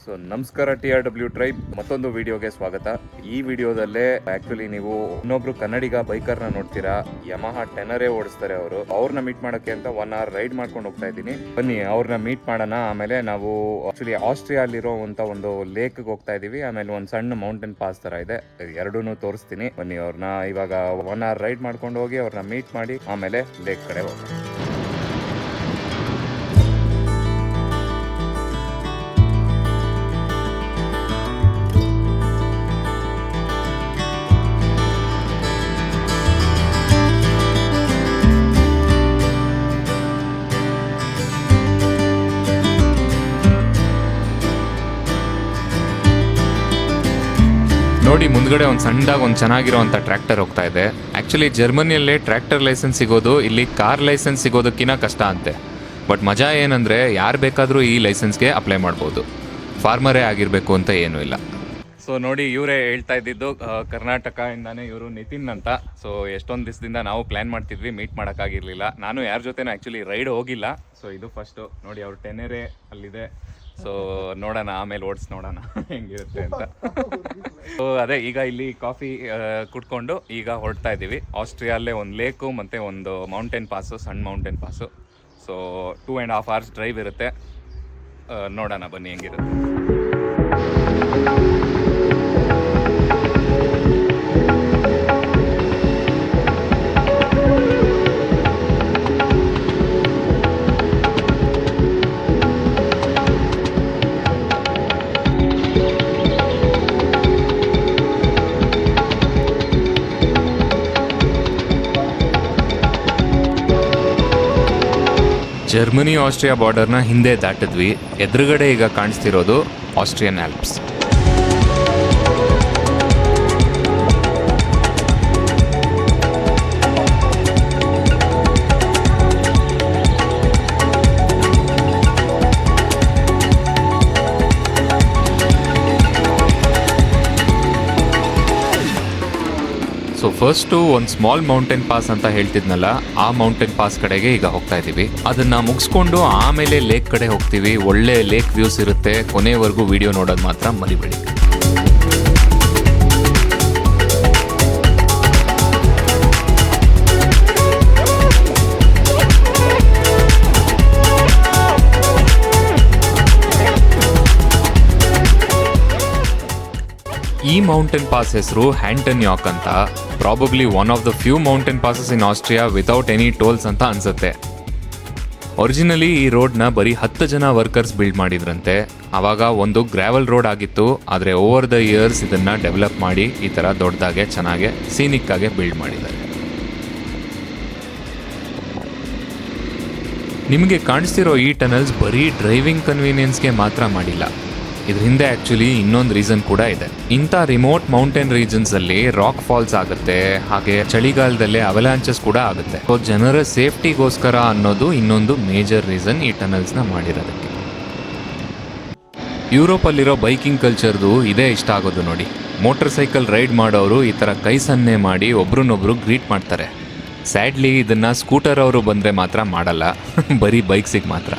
So ನಮಸ್ಕಾರ TRW tribe ಮತ್ತೊಂದು ವಿಡಿಯೋಗೆ ಸ್ವಾಗತ. ಈ ವಿಡಿಯೋದಲ್ಲೇ ಆಕ್ಚುಲಿ ನೀವು ಇನ್ನೊಬ್ರು ಕನ್ನಡಿಗ ಬೈಕರ್ನ ನೋಡ್ತೀರಾ, ಯಮಹಾ ಟೆನರೇ ಓಡಿಸ್ತಾರೆ ಅವರು. ಅವ್ರನ್ನ ಮೀಟ್ ಮಾಡಕ್ಕೆ ಅಂತ 1 hour ರೈಡ್ ಮಾಡ್ಕೊಂಡು ಹೋಗ್ತಾ ಇದ್ದೀನಿ. ಬನ್ನಿ ಅವ್ರನ್ನ ಮೀಟ್ ಮಾಡೋಣ. ಆಮೇಲೆ ನಾವು ಆಕ್ಚುಲಿ ಆಸ್ಟ್ರಿಯಾಲಿರೋ ಅಂತ ಒಂದು ಲೇಕ್ ಹೋಗ್ತಾ ಇದೀವಿ. ಆಮೇಲೆ ಒಂದು ಸಣ್ಣ ಮೌಂಟೇನ್ ಪಾಸ್ ತರ ಇದೆ, ಎರಡೂನು ತೋರಿಸ್ತೀನಿ. ಬನ್ನಿ ಅವ್ರನ್ನ ಇವಾಗ 1 hour ರೈಡ್ ಮಾಡ್ಕೊಂಡು ಹೋಗಿ ಅವ್ರನ್ನ ಮೀಟ್ ಮಾಡಿ ಆಮೇಲೆ ಲೇಕ್ ಕಡೆ ಹೋಗೋಣ. ನೋಡಿ, ಮುಂದ್ಗಡೆ ಒಂದು ಸಣ್ಣದಾಗಿ ಒಂದು ಚೆನ್ನಾಗಿರೋಂಥ ಟ್ರ್ಯಾಕ್ಟರ್ ಹೋಗ್ತಾ ಇದೆ. ಆ್ಯಕ್ಚುಲಿ ಜರ್ಮನಿಯಲ್ಲೇ ಟ್ರ್ಯಾಕ್ಟರ್ ಲೈಸೆನ್ಸ್ ಸಿಗೋದು ಇಲ್ಲಿ ಕಾರ್ ಲೈಸೆನ್ಸ್ ಸಿಗೋದಕ್ಕಿಂತ ಕಷ್ಟ ಅಂತೆ. ಬಟ್ ಮಜಾ ಏನಂದರೆ ಯಾರು ಬೇಕಾದರೂ ಈ ಲೈಸೆನ್ಸ್ಗೆ ಅಪ್ಲೈ ಮಾಡ್ಬೋದು, ಫಾರ್ಮರೇ ಆಗಿರಬೇಕು ಅಂತ ಏನೂ ಇಲ್ಲ. ಸೊ ನೋಡಿ, ಇವರೇ ಹೇಳ್ತಾ ಇದ್ದಿದ್ದು ಕರ್ನಾಟಕದಿಂದಾನೇ ಇವರು ನಿತಿನ್ ಅಂತ. ಸೊ ಎಷ್ಟೊಂದು ದಿವಸದಿಂದ ನಾವು ಪ್ಲ್ಯಾನ್ ಮಾಡ್ತಿದ್ವಿ, ಮೀಟ್ ಮಾಡೋಕ್ಕಾಗಿರಲಿಲ್ಲ. ನಾನು ಯಾರ ಜೊತೆನೂ ಆ್ಯಕ್ಚುಲಿ ರೈಡ್ ಹೋಗಿಲ್ಲ. ಸೊ ಇದು ಫಸ್ಟು. ನೋಡಿ, ಅವ್ರ ಟೆನರೇ ಅಲ್ಲಿದೆ. ಸೊ ನೋಡೋಣ, ಆಮೇಲೆ ಓಡಿಸಿ ನೋಡೋಣ ಹೆಂಗಿರುತ್ತೆ ಅಂತ. ಸೊ ಅದೇ ಈಗ ಇಲ್ಲಿ ಕಾಫಿ ಕುಡ್ಕೊಂಡು ಈಗ ಹೊರಡ್ತಾ ಇದ್ದೀವಿ. ಆಸ್ಟ್ರಿಯಲ್ಲೇ ಒಂದು ಲೇಕು ಮತ್ತು ಒಂದು ಮೌಂಟೇನ್ ಪಾಸು, ಸಣ್ಣ mountain pass. So 2.5 hours drive ಇರುತ್ತೆ. ನೋಡೋಣ ಬನ್ನಿ ಹೆಂಗಿರುತ್ತೆ. ಜರ್ಮನಿ ಆಸ್ಟ್ರಿಯಾ ಬಾರ್ಡರ್ನ ಹಿಂದೆ ದಾಟಿದ್ವಿ. ಎದುರುಗಡೆ ಈಗ ಕಾಣಿಸ್ತಿರೋದು ಆಸ್ಟ್ರಿಯನ್ ಆಲ್ಪ್ಸ್. ಸೊ ಫಸ್ಟು ಒಂದು ಸ್ಮಾಲ್ ಮೌಂಟೇನ್ ಪಾಸ್ ಅಂತ ಹೇಳ್ತಿದ್ನಲ್ಲ, ಆ ಮೌಂಟೇನ್ ಪಾಸ್ ಕಡೆಗೆ ಈಗ ಹೋಗ್ತಾ ಇದ್ದೀವಿ. ಅದನ್ನು ಮುಗಿಸ್ಕೊಂಡು ಆಮೇಲೆ ಲೇಕ್ ಕಡೆ ಹೋಗ್ತೀವಿ. ಒಳ್ಳೆ ಲೇಕ್ ವ್ಯೂಸ್ ಇರುತ್ತೆ. ಕೊನೆವರೆಗೂ ವಿಡಿಯೋ ನೋಡೋದು ಮಾತ್ರ ಮರಿಬೇಡಿ. ಈ ಮೌಂಟೇನ್ ಪಾಸ್ ಹೆಸರು ಹ್ಯಾಂಟನ್ ಯಾಕ್ ಅಂತ. Probably one of the few mountain passes in Austria without any tolls ಅಂತ ಅನ್ಸುತ್ತೆ. ಒರಿಜಿನಲಿ ಈ ರೋಡ್ನ ಬರೀ 10 ಜನ ವರ್ಕರ್ಸ್ ಬಿಲ್ಡ್ ಮಾಡಿದ್ರಂತೆ. ಆವಾಗ ಒಂದು ಗ್ರಾವೆಲ್ ರೋಡ್ ಆಗಿತ್ತು. ಆದರೆ ಓವರ್ ದ ಇಯರ್ಸ್ ಇದನ್ನು ಡೆವಲಪ್ ಮಾಡಿ ಈ ಥರ ದೊಡ್ಡದಾಗೆ ಚೆನ್ನಾಗೆ ಸೀನಿಕ್ ಆಗಿ ಬಿಲ್ಡ್ ಮಾಡಿದ್ದಾರೆ. ನಿಮಗೆ ಕಾಣಿಸ್ತಿರೋ ಈ ಟನಲ್ಸ್ ಬರೀ ಡ್ರೈವಿಂಗ್ ಕನ್ವೀನಿಯನ್ಸ್ಗೆ ಮಾತ್ರ ಮಾಡಿಲ್ಲ. ಇದ್ರ ಹಿಂದೆ ಆ್ಯಕ್ಚುಲಿ ಇನ್ನೊಂದು ರೀಸನ್ ಕೂಡ ಇದೆ. ಇಂಥ ರಿಮೋಟ್ ಮೌಂಟೇನ್ ರೀಜನ್ಸಲ್ಲಿ ರಾಕ್ ಫಾಲ್ಸ್ ಆಗುತ್ತೆ, ಹಾಗೆ ಚಳಿಗಾಲದಲ್ಲೇ ಅವಲಾಂಚಸ್ ಕೂಡ ಆಗುತ್ತೆ. ಸೊ ಜನರ ಸೇಫ್ಟಿಗೋಸ್ಕರ ಅನ್ನೋದು ಇನ್ನೊಂದು ಮೇಜರ್ ರೀಸನ್ ಈ ಟನಲ್ಸ್ನ ಮಾಡಿರೋದಕ್ಕೆ. ಯುರೋಪಲ್ಲಿರೋ ಬೈಕಿಂಗ್ ಕಲ್ಚರ್ದು ಇದೇ ಇಷ್ಟ ಆಗೋದು ನೋಡಿ. ಮೋಟರ್ ಸೈಕಲ್ ರೈಡ್ ಮಾಡೋರು ಈ ಥರ ಕೈ ಸನ್ನೆ ಮಾಡಿ ಒಬ್ರನ್ನೊಬ್ರು ಗ್ರೀಟ್ ಮಾಡ್ತಾರೆ. ಸ್ಯಾಡ್ಲಿ ಇದನ್ನು ಸ್ಕೂಟರ್ ಅವರು ಬಂದರೆ ಮಾತ್ರ ಮಾಡಲ್ಲ, ಬರೀ ಬೈಕ್ಸಿಗೆ ಮಾತ್ರ.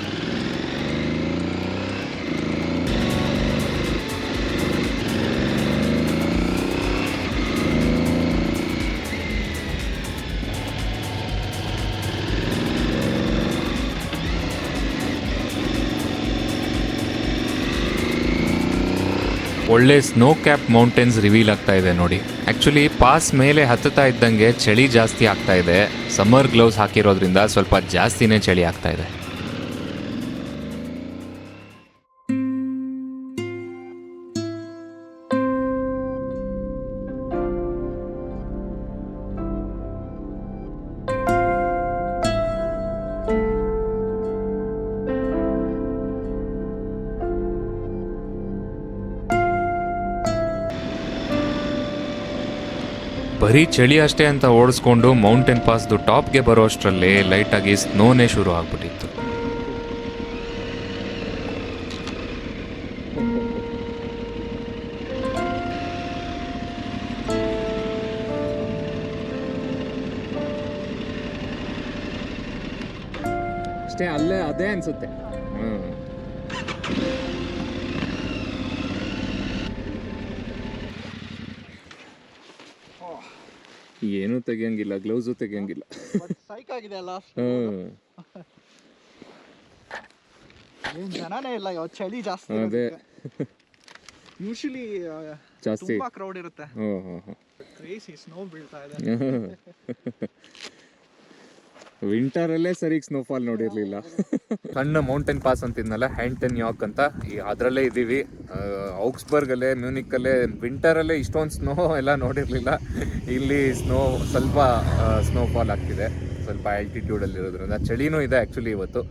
ಒಳ್ಳೆ ಸ್ನೋ ಕ್ಯಾಪ್ ಮೌಂಟೇನ್ಸ್ ರಿವೀಲ್ ಆಗ್ತಾ ಇದೆ ನೋಡಿ. ಆ್ಯಕ್ಚುಲಿ ಪಾಸ್ ಮೇಲೆ ಹತ್ತುತ್ತಾ ಇದ್ದಂಗೆ ಚಳಿ ಜಾಸ್ತಿ ಆಗ್ತಾ ಇದೆ. ಸಮ್ಮರ್ ಗ್ಲೌಸ್ ಹಾಕಿರೋದ್ರಿಂದ ಸ್ವಲ್ಪ ಜಾಸ್ತಿನೇ ಚಳಿ ಆಗ್ತಾ ಇದೆ. ಬರೀ ಚಳಿ ಅಷ್ಟೇ ಅಂತ ಓಡಿಸ್ಕೊಂಡು ಮೌಂಟೇನ್ ಪಾಸ್ದು ಟಾಪ್ಗೆ ಬರೋ ಅಷ್ಟರಲ್ಲಿ ಲೈಟಾಗಿ ಸ್ನೋನೇ ಶುರು ಆಗ್ಬಿಟ್ಟಿತ್ತು. ಅಷ್ಟೇ, ಅಲ್ಲೇ ಅದೇ ಅನ್ಸುತ್ತೆ. ಏನೂ ತೆಗಿಯಂಗಿಲ್ಲ, ಗ್ಲೌಸು ತೆಗಿಯಂಗಿಲ್ಲ. ಸೈಕ್ ಆಗಿದೆ ಅಲ್ಲ, ಹ್ಮ್ ಏನ್ ಜನನೇ ಇಲ್ಲ ಇವತ್ತು, ಚಳಿ ಜಾಸ್ತಿ. ಅದೇ ಯೂಶಲಿ ಜಾಸ್ತಿ ತುಂಬಾ ಕ್ರೌಡ್ ಇರುತ್ತೆ. ಕ್ರೇಜಿ ಸ್ನೋ ಬೀಳ್ತಾ ಇದೆ. ವಿಂಟರಲ್ಲೇ ಸರಿಗೆ ಸ್ನೋಫಾಲ್ ನೋಡಿರ್ಲಿಲ್ಲ. ಸಣ್ಣ ಮೌಂಟೇನ್ ಪಾಸ್ ಅಂತಿದ್ನಲ್ಲ, ಹ್ಯಾಂಟನ್ ಯಾಕ್ ಅಂತ, ಅದರಲ್ಲೇ ಇದ್ದೀವಿ. ಔಕ್ಸ್ಬರ್ಗಲ್ಲೇ, ಮ್ಯೂನಿಕ್ಕಲ್ಲೇ ವಿಂಟರಲ್ಲೇ ಇಷ್ಟೊಂದು ಸ್ನೋ ಎಲ್ಲ ನೋಡಿರಲಿಲ್ಲ. ಇಲ್ಲಿ ಸ್ವಲ್ಪ ಸ್ನೋಫಾಲ್ ಆಗ್ತಿದೆ, ಸ್ವಲ್ಪ ಆಲ್ಟಿಟ್ಯೂಡಲ್ಲಿ ಇರೋದ್ರಿಂದ. ಚಳಿನೂ ಇದೆ ಆ್ಯಕ್ಚುಲಿ ಇವತ್ತು.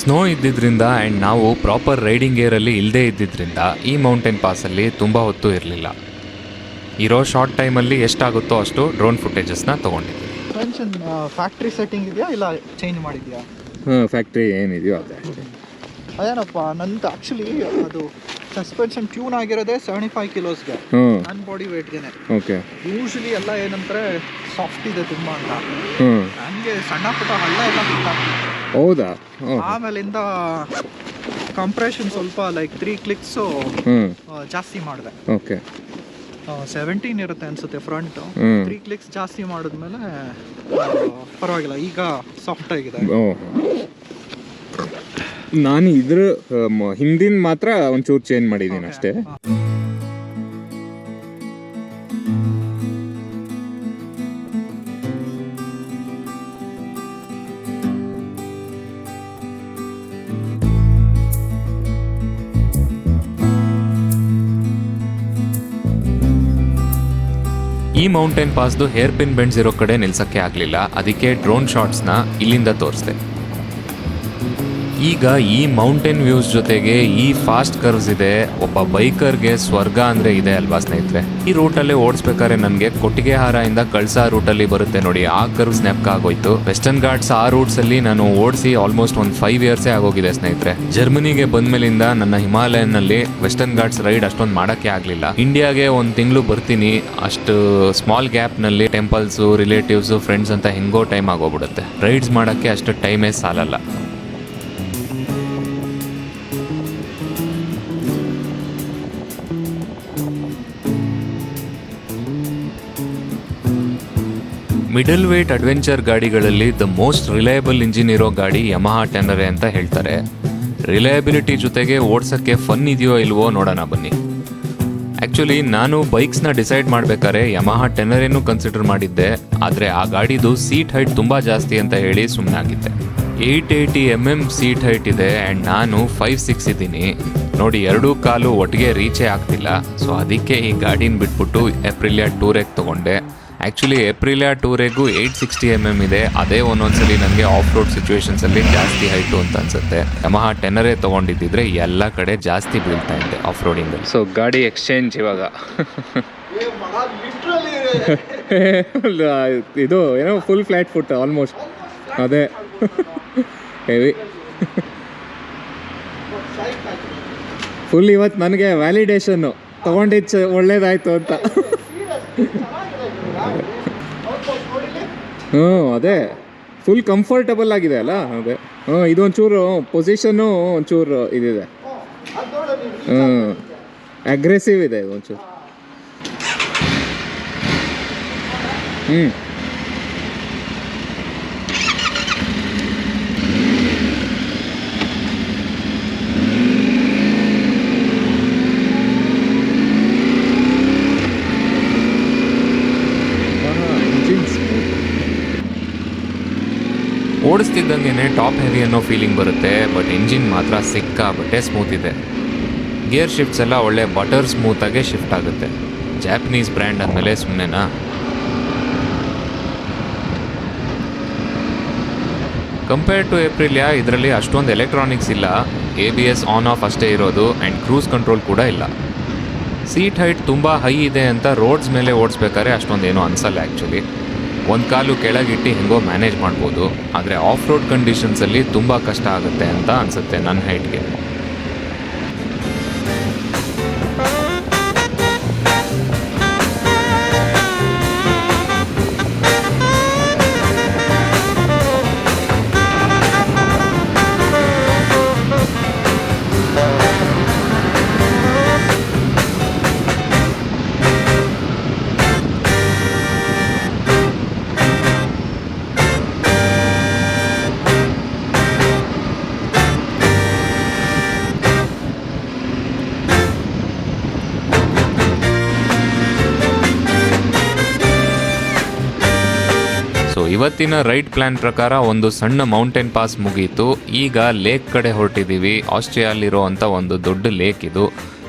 ಸ್ನೋ ಇದ್ದಿದ್ದರಿಂದ ಆ್ಯಂಡ್ ನಾವು ಪ್ರಾಪರ್ ರೈಡಿಂಗ್ ಗೇರಲ್ಲಿ ಇಲ್ಲದೇ ಇದ್ದಿದ್ದರಿಂದ ಈ ಮೌಂಟೇನ್ ಪಾಸಲ್ಲಿ ತುಂಬ ಹೊತ್ತು ಇರಲಿಲ್ಲ. ಇರೋ ಶಾರ್ಟ್ ಟೈಮಲ್ಲಿ ಎಷ್ಟಾಗುತ್ತೋ ಅಷ್ಟು ಡ್ರೋನ್ ಫುಟೇಜಸ್ನ ತೊಗೊಂಡಿದ್ವಿ. ಫ್ಯಾಕ್ಟ್ರಿ ಸೆಟ್ಟಿಂಗ್ ಇದೆಯಾ ಇಲ್ಲ ಚೇಂಜ್ ಮಾಡಿದ್ಯಾ? ಫ್ಯಾಕ್ಟ್ರಿ ಏನಿದೆಯೋ ಅದೇ. ಅದೇನಪ್ಪ, ನಂದು ಆ್ಯಕ್ಚುಲಿ ಅದು ಸಸ್ಪೆನ್ಷನ್ ಟ್ಯೂನ್ ಆಗಿರೋದೇ 75 ಕಿಲೋಸ್ಗೆ, ನನ್ನ ಬಾಡಿ ವೇಟ್ಗೆನೆ. ಓಕೆ. ಯೂಶಲಿ ಎಲ್ಲ ಏನಂತಾರೆ ಸಾಫ್ಟ್ ಇದೆ ತುಂಬ ಅಂತ, ನನಗೆ ಸಣ್ಣ ಪುಟ್ಟ ಹಳ್ಳ ಎಲ್ಲ ಬಿಟ್ಟಾಗ್ತಿತ್ತು. ಹೌದಾ? ಆಮೇಲಿಂದ ಕಂಪ್ರೆಷನ್ ಸ್ವಲ್ಪ ಲೈಕ್ 3 ಕ್ಲಿಕ್ಸು ಜಾಸ್ತಿ ಮಾಡಿದೆ. ಓಕೆ. 17 ಇರುತ್ತೆ ಅನ್ಸುತ್ತೆ ಫ್ರಂಟ್. 3 ಕ್ಲಿಕ್ಸ್ ಜಾಸ್ತಿ ಮಾಡಿದ್ಮೇಲೆ ಪರವಾಗಿಲ್ಲ, ಈಗ ಸಾಫ್ಟ್ ಆಗಿದೆ. ನಾನು ಇದ್ರ ಹಿಂದಿನ ಮಾತ್ರ ಒಂಚೂರು ಚೇಂಜ್ ಮಾಡಿದ್ದೀನಿ ಅಷ್ಟೇ. ಈ ಮೌಂಟೇನ್ ಪಾಸ್ದು ಹೇರ್ ಪಿನ್ ಬೆಂಡ್ಸ್ ಇರೋ ಕಡೆ ನಿಲ್ಸಕ್ಕೆ ಆಗಲಿಲ್ಲ, ಅದಕ್ಕೆ ಡ್ರೋನ್ ಶಾಟ್ಸ್ನ ಇಲ್ಲಿಂದ ತೋರಿಸ್ದೆ. ಈಗ ಈ ಮೌಂಟೇನ್ ವ್ಯೂಸ್ ಜೊತೆಗೆ ಈ ಫಾಸ್ಟ್ ಕರ್ವ್ಸ್ ಇದೆ, ಒಬ್ಬ ಬೈಕರ್ಗೆ ಸ್ವರ್ಗ ಅಂದರೆ ಇದೆ ಅಲ್ವಾ ಸ್ನೇಹಿತರೆ. ಈ ರೂಟಲ್ಲೇ ಓಡಿಸ್ಬೇಕಾದ್ರೆ ನನಗೆ ಕೊಟ್ಟಿಗೆಹಾರದಿಂದ ಕಳ್ಸಾ ರೂಟಲ್ಲಿ ಬರುತ್ತೆ ನೋಡಿ, ಆ ಕರ್ವ್ಸ್ ನೆನಪಾಗೋಯ್ತು. ವೆಸ್ಟರ್ನ್ ಘಾಟ್ಸ್ ಆ ರೂಟ್ಸಲ್ಲಿ ನಾನು ಓಡಿಸಿ ಆಲ್ಮೋಸ್ಟ್ ಒಂದು 5 ಇಯರ್ಸೇ ಆಗೋಗಿದೆ ಸ್ನೇಹಿತರೆ. ಜರ್ಮನಿಗೆ ಬಂದ್ಮೇಲಿಂದ ನನ್ನ ಹಿಮಾಲಯನ್ನಲ್ಲಿ ವೆಸ್ಟರ್ನ್ ಘಾಟ್ಸ್ ರೈಡ್ ಅಷ್ಟೊಂದು ಮಾಡೋಕ್ಕೆ ಆಗಲಿಲ್ಲ. ಇಂಡಿಯಾಗೆ 1 ತಿಂಗಳು ಬರ್ತೀನಿ, ಅಷ್ಟು ಸ್ಮಾಲ್ ಗ್ಯಾಪ್ನಲ್ಲಿ ಟೆಂಪಲ್ಸು, ರಿಲೇಟಿವ್ಸು, ಫ್ರೆಂಡ್ಸ್ ಅಂತ ಹೆಂಗೋ ಟೈಮ್ ಆಗೋಗ್ಬಿಡುತ್ತೆ. ರೈಡ್ಸ್ ಮಾಡೋಕ್ಕೆ ಅಷ್ಟು ಟೈಮೇ ಸಾಲಲ್ಲ. ಮಿಡಲ್ ವೇಟ್ ಅಡ್ವೆಂಚರ್ ಗಾಡಿಗಳಲ್ಲಿ ದ ಮೋಸ್ಟ್ ರಿಲಯಬಲ್ ಇಂಜಿನ್ ಇರೋ ಗಾಡಿ ಯಮಹಾ ಟೆನರೆ ಅಂತ ಹೇಳ್ತಾರೆ. ರಿಲಯಬಿಲಿಟಿ ಜೊತೆಗೆ ಓಡ್ಸೋಕ್ಕೆ ಫನ್ ಇದೆಯೋ ಇಲ್ವೋ ನೋಡೋಣ ಬನ್ನಿ. ಆ್ಯಕ್ಚುಲಿ ನಾನು ಬೈಕ್ಸ್ನ ಡಿಸೈಡ್ ಮಾಡಬೇಕಾದ್ರೆ ಯಮಹಾ ಟೆನರೇನೂ ಕನ್ಸಿಡರ್ ಮಾಡಿದ್ದೆ, ಆದರೆ ಆ ಗಾಡಿದು ಸೀಟ್ ಹೈಟ್ ತುಂಬ ಜಾಸ್ತಿ ಅಂತ ಹೇಳಿ ಸುಮ್ಮನಾಗಿದ್ದೆ. 880 mm ಸೀಟ್ ಹೈಟ್ ಇದೆ ಆ್ಯಂಡ್ ನಾನು 5'6" ಇದ್ದೀನಿ ನೋಡಿ, 2 ಕಾಲು ಒಟ್ಟಿಗೆ ರೀಚೇ ಆಗ್ತಿಲ್ಲ. ಸೊ ಅದಕ್ಕೆ ಈ ಗಾಡಿನ ಬಿಟ್ಬಿಟ್ಟು ಎಪ್ರಿಲಿಯಾ ಟೂರೆಗ್ ತೊಗೊಂಡೆ. ಆ್ಯಕ್ಚುಲಿ ಎಪ್ರಿಲಿಯಾ ಟೂರೆಗೂ 860 mm ಇದೆ, ಅದೇ ಒಂದೊಂದ್ಸಲಿ ನನಗೆ ಆಫ್ ರೋಡ್ ಸಿಚುವೇಶನ್ಸಲ್ಲಿ ಜಾಸ್ತಿ ಹೈಟು ಅಂತ ಅನ್ಸುತ್ತೆ. ಯಮಹಾ ಟೆನರೇ ತೊಗೊಂಡಿದ್ದಿದ್ರೆ ಎಲ್ಲ ಕಡೆ ಜಾಸ್ತಿ ಬೀಳ್ತಾ ಇದ್ದೆ ಆಫ್ ರೋಡಿಂಗಲ್ಲಿ. ಸೊ ಗಾಡಿ ಎಕ್ಸ್ಚೇಂಜ್ ಇವಾಗ. ಇದು ಏನೋ ಫುಲ್ ಫ್ಲ್ಯಾಟ್ ಫುಟ್ ಆಲ್ಮೋಸ್ಟ್, ಅದೇ ಹೆವಿ ಫುಲ್. ಇವತ್ತು ನನಗೆ ವ್ಯಾಲಿಡೇಷನ್ನು ತೊಗೊಂಡಿದ್ದು ಒಳ್ಳೇದಾಯ್ತು ಅಂತ. ಅದೇ ಫುಲ್ ಕಂಫರ್ಟಬಲ್ ಆಗಿದೆ ಅಲ್ಲ. ಅದೇ ಇದೊಂಚೂರು ಪೊಸಿಷನ್ನು ಒಂಚೂರು ಇದಿದೆ, ಅಗ್ರೆಸಿವ್ ಇದೆ ಒಂಚೂರು. ಓಡಿಸ್ತಿದ್ದಂಗೆ ಟಾಪ್ ಹೆವಿ ಅನ್ನೋ ಫೀಲಿಂಗ್ ಬರುತ್ತೆ, ಬಟ್ ಇಂಜಿನ್ ಮಾತ್ರ ಸಿಕ್ಕಾಬಟ್ಟೆ ಸ್ಮೂತ್ ಇದೆ. ಗೇರ್ ಶಿಫ್ಟ್ಸ್ ಎಲ್ಲ ಒಳ್ಳೆ ಬಟರ್ ಸ್ಮೂತಾಗೆ ಶಿಫ್ಟ್ ಆಗುತ್ತೆ. ಜಾಪನೀಸ್ ಬ್ರ್ಯಾಂಡ್ ಅಂದಮೇಲೆ ಸುಮ್ಮನೆನಾ. ಕಂಪೇರ್ ಟು ಎಪ್ರಿಲಿಯಾ ಇದರಲ್ಲಿ ಅಷ್ಟೊಂದು ಎಲೆಕ್ಟ್ರಾನಿಕ್ಸ್ ಇಲ್ಲ, ABS ಆನ್ ಆಫ್ ಅಷ್ಟೇ ಇರೋದು ಆ್ಯಂಡ್ ಕ್ರೂಸ್ ಕಂಟ್ರೋಲ್ ಕೂಡ ಇಲ್ಲ. ಸೀಟ್ ಹೈಟ್ ತುಂಬ ಹೈ ಇದೆ ಅಂತ ರೋಡ್ಸ್ ಮೇಲೆ ಓಡಿಸ್ಬೇಕಾದ್ರೆ ಅಷ್ಟೊಂದೇನು ಅನಿಸಲ್ಲ. ಆ್ಯಕ್ಚುಲಿ 1 ಕಾಲು ಕೆಳಗಿಟ್ಟು ಹೆಂಗೋ ಮ್ಯಾನೇಜ್ ಮಾಡ್ಬೋದು, ಆದರೆ ಆಫ್ ರೋಡ್ ಕಂಡೀಷನ್ಸಲ್ಲಿ ತುಂಬ ಕಷ್ಟ ಆಗುತ್ತೆ ಅಂತ ಅನಿಸುತ್ತೆ ನನ್ನ ಹೈಟ್ಗೆ. ಇವತ್ತಿನ ರೈಡ್ ಪ್ಲಾನ್ ಪ್ರಕಾರ ಒಂದು ಸಣ್ಣ ಮೌಂಟೇನ್ ಪಾಸ್ ಮುಗೀತು. ಈಗ ಲೇಕ್ ಕಡೆ ಹೊರಟಿದ್ದೀವಿ. ಆಸ್ಟ್ರಿಯಾಲಿರೋ ಅಂಥ ಒಂದು ದೊಡ್ಡ ಲೇಕ್ ಇದು.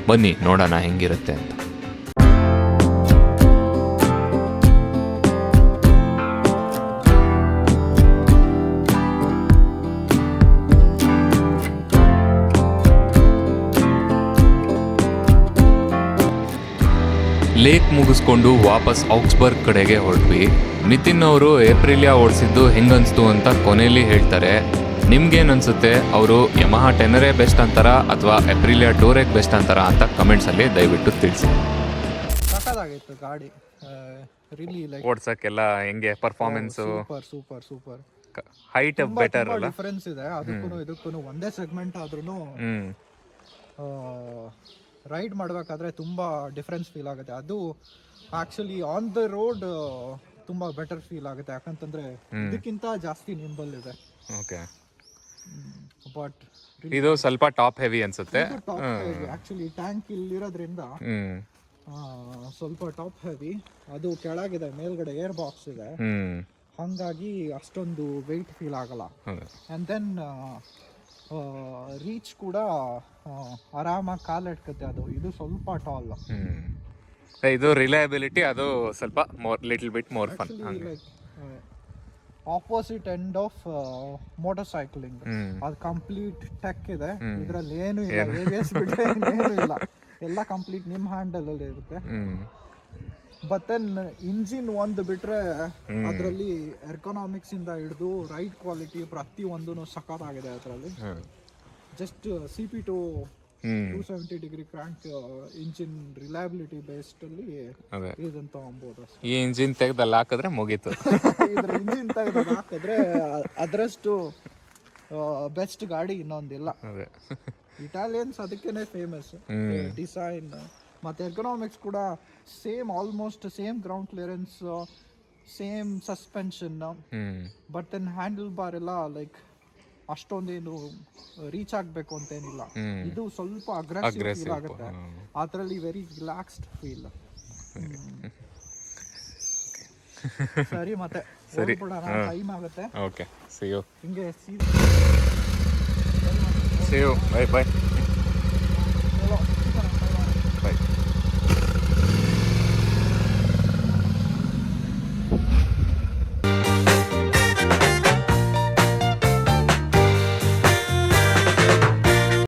ಬನ್ನಿ ನೋಡೋಣ ಹೆಂಗಿರುತ್ತೆ ಅಂತ. ಲೇಕ್ ಮುಗಿಸ್ಕೊಂಡು ವಾಪಸ್ ಔಕ್ಸ್ಬರ್ಗ್ ಕಡೆಗೆ ಹೊರಟ್ವಿ. ನಿತಿನ್ ಅವರು ಏಪ್ರಿಲಿಯಾ ಓಡಿಸಿದ್ದು ಹೆಂಗನ್ಸ್ತು ಅಂತ ಕೊನೆಯಲ್ಲಿ ಹೇಳ್ತಾರೆ. ನಿಮ್ಗೇನು ಅನ್ಸುತ್ತೆ? ಅವರು ಯಮಹಾ ಟೆನರೇ ಬೆಸ್ಟ್ ಅಂತಾರ ಅಥವಾ ಏಪ್ರಿಲಿಯಾ ಟೂರೇಗೆ ಬೆಸ್ಟ್ ಅಂತಾರ ಅಂತ ಕಮೆಂಟ್ಸಲ್ಲಿ ದಯವಿಟ್ಟು ತಿಳಿಸಿ. ಸಖತ್ತಾಗಿತ್ತು ಗಾಡಿ, ರಿಲಿ ಲೈಕ್ ಓಡ್ಸಕ್ಕೆಲ್ಲ ಹೆಂಗೆ performance? Super super. Height better ಅಲ್ಲ? ಡಿಫರೆನ್ಸ್ ಇದೆ ಅದಕ್ಕೂ ಒಂದೇ ಸೆಗ್ಮೆಂಟ್ ಆದ್ರೂ ರೈಡ್ ಮಾಡಬೇಕಾದ್ರೆ ತುಂಬ ಡಿಫ್ರೆನ್ಸ್ ಫೀಲ್ ಆಗುತ್ತೆ. ಅದು ಆ್ಯಕ್ಚುಲಿ ಆನ್ ದ ರೋಡ್ ತುಂಬ ಬೆಟರ್ ಫೀಲ್ ಆಗುತ್ತೆ, ಯಾಕಂತಂದರೆ ಇದಕ್ಕಿಂತ ಜಾಸ್ತಿ ನಿಂಬಲ್ ಇದೆ. ಓಕೆ, ಬಟ್ ಇದು ಸ್ವಲ್ಪ ಟಾಪ್ ಹೆವಿ ಅನ್ಸುತ್ತೆ. ಆ್ಯಕ್ಚುಲಿ ಟ್ಯಾಂಕ್ ಇಲ್ಲಿರೋದ್ರಿಂದ ಸ್ವಲ್ಪ ಟಾಪ್ ಹೆವಿ. ಅದು ಕೆಳಗಿದೆ, ಮೇಲ್ಗಡೆ ಏರ್ ಬಾಕ್ಸ್ ಇದೆ, ಹಾಗಾಗಿ ಅಷ್ಟೊಂದು ವೆಯ್ಟ್ ಫೀಲ್ ಆಗಲ್ಲ. ಆ್ಯಂಡ್ ದೆನ್ ರೀಚ್ ಕೂಡ ಆರಾಮಾಗಿ ಕಾಲಿಡ್ಕತ್ತೆ. ಇದು ಸ್ವಲ್ಪ ಟಾಲ್. ಇದು ರಿಲಯಬಿಲಿಟಿ ಅದು ಸ್ವಲ್ಪ little bit more fun. Opposite end of motor cycling. ಅದು ಕಂಪ್ಲೀಟ್ ಟೆಕ್ ಇದೆ, ಇದ್ರಲ್ಲಿ ಏನು ಇಲ್ಲ, ABS ಬಿಟ್ಟರೆ ಏನು ಇಲ್ಲ, ಎಲ್ಲ ಕಂಪ್ಲೀಟ್ ನಿಮ್ಮ ಹ್ಯಾಂಡಲ್ ಅಲ್ಲಿ ಇರುತ್ತೆ. ಬಟ್ ದೆನ್ ಇಂಜಿನ್ ಒಂದು ಬಿಟ್ರೆ ಅದರಲ್ಲಿ ಎರ್ಗೊನಾಮಿಕ್ಸ್ ಇಂದ ಹಿಡಿದು ರೈಡ್ ಕ್ವಾಲಿಟಿ ಪ್ರತಿ ಒಂದೂ ಸಖತ್ತಾಗಿದೆ. ಅದರಲ್ಲಿ just CP2 270 degree crank engine reliability based ಅಲ್ಲಿ ಇದನ್ನ ತಗೊಬಹುದು. ಈ ಇಂಜಿನ್ ತೆಗೆದಲ್ಲಿ ಹಾಕಿದ್ರೆ ಮುಗೀತು. ಇದ್ರ ಇಂಜಿನ್ ತೆಗೆದು ಹಾಕಿದ್ರೆ ಅದರಷ್ಟು ಬೆಸ್ಟ್ ಗಾಡಿ ಇನ್ನೊಂದಿಲ್ಲ. ಇಟಾಲಿಯನ್ಸ್ ಅದಕ್ಕೇನೆ ಫೇಮಸ್. ಡಿಸೈನ್ ಮತ್ತೆ ಎರ್ಗೊನಾಮಿಕ್ಸ್ ಕೂಡ same, almost same ground clearance, same suspension. But then handle bar ಎಲ್ಲ ಲೈಕ್ ಅಷ್ಟೊಂದೇನು ರೀಚ್ ಆಗಬೇಕು ಅಂತೇನಿಲ್ಲ. ಇದು ಸ್ವಲ್ಪ ಅಗ್ರೆಸಿವ್ ಫೀಲ್ ಆಗುತ್ತೆ, ಅದರಲ್ಲಿ ವೆರಿ ರಿಲ್ಯಾಕ್ಸ್ಡ್ ಫೀಲ್. ಸರಿ, ಮತ್ತೆ ಸರಿ, ಟೈಮ್ ಆಗುತ್ತೆ. Okay, see you. ಹಿಂಗೆ See you. Bye bye. Bye.